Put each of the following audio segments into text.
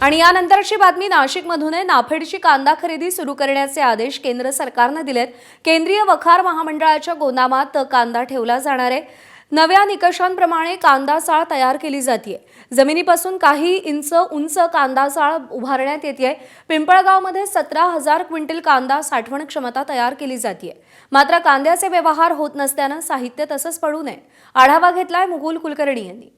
आणि यानंतरची बातमी नाशिकमधून आहे। नाफेडची कांदा खरेदी सुरू करण्याचे आदेश केंद्र सरकारने दिलेत। केंद्रीय वखार महामंडळाच्या गोदामात कांदा ठेवला जाणार आहे। नव्या निकषांप्रमाणे कांदा चाळ तयार केली जाते। जमिनीपासून काही इंच उंच कांदा चाळ उभारण्यात येते। पिंपळगावमध्ये 17,000 क्विंटल कांदा साठवण क्षमता तयार केली जाते। मात्र कांद्याचे व्यवहार होत नसल्याने साहित्य तसंच पडू नये। आढावा घेतलाय मुकुल कुलकर्णी यांनी।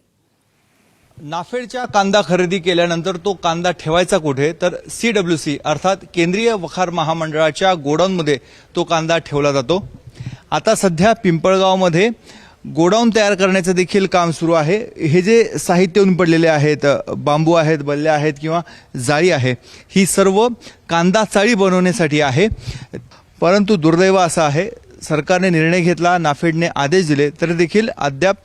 नाफेडच्या कांदा खरेदी केल्यानंतर तो कांदा ठेवायचा कुठे, तर CWC अर्थात केंद्रीय वखार महामंडळाच्या गोडाऊनमध्ये तो कांदा ठेवला जातो। आता सध्या पिंपळगावमध्ये गोडाऊन तयार करण्याचं देखील काम सुरू आहे। हे जे साहित्य पडलेले आहेत, बांबू आहेत, बल्ल्या आहेत किंवा जाळी आहे, ही सर्व कांदा चाळी बनवण्यासाठी आहे। परंतु दुर्दैव असं आहे, सरकारने निर्णय घेतला, नाफेडने आदेश दिले, तरी देखील अद्याप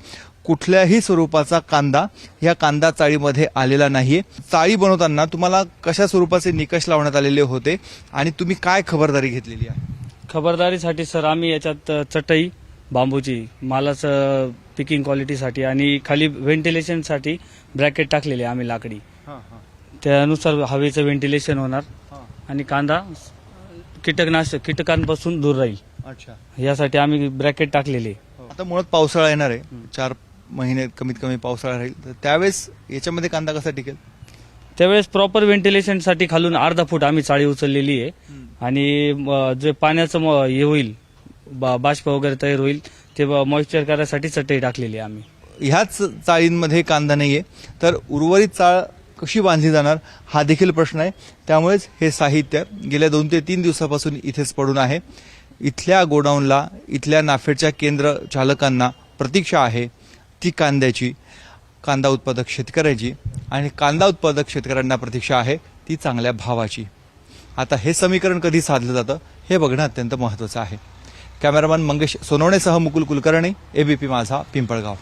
कुठल्याही स्वरूपाचा कांदा या कांदा चाळीमध्ये आलेला नाहीये। चाळी बनवताना तुम्हाला कशा स्वरूपाचे निकष लावण्यात आलेले होते आणि तुम्ही काय खबरदारी घेतलेली आहे? खबरदारीसाठी सर आम्ही याच्यात चटई बांबूची मालाचं पिकिंग क्वालिटीसाठी आणि खाली व्हेंटिलेशनसाठी ब्रॅकेट टाकलेले आम्ही लाकडी, त्यानुसार हवेचं व्हेंटिलेशन होणार आणि कांदा कीटकांपासून दूर राहील। अच्छा, यासाठी आम्ही ब्रॅकेट टाकलेले। आता मुळात पावसाळा येणार आहे, 4 महिने कमीत कमी पावसाळा राहील, तर त्यावेळेस याच्यामध्ये कांदा कसा टिकेल? त्यावेळेस प्रॉपर व्हेंटिलेशनसाठी खालून अर्धा फूट आम्ही चाळी उचललेली आहे आणि जे पाण्याचं हे होईल, बाष्प वगैरे तयार होईल ते मॉइश्चर करायसाठी चटई टाकलेली आहे आम्ही। ह्याच चाळींमध्ये कांदा नाहीये, तर उर्वरित चाळ कशी बांधली जाणार हा देखील प्रश्न आहे। त्यामुळेच हे साहित्य गेल्या 2 ते 3 दिवसापासून इथेच पडून आहे। इथल्या गोडाऊनला, इथल्या नाफेडच्या केंद्र चालकांना प्रतीक्षा आहे ती कांद्याची, कांदा उत्पादक शेतकऱ्याची, आणि कांदा उत्पादक शेतकऱ्यांना प्रतीक्षा आहे ती चांगल्या भावाची। आता हे समीकरण कधी साधलं जातं हे बघणं अत्यंत महत्त्वाचं आहे। कॅमेरामन मंगेश सोनवणेसह मुकुल कुलकर्णी, ABP माझा, पिंपळगाव।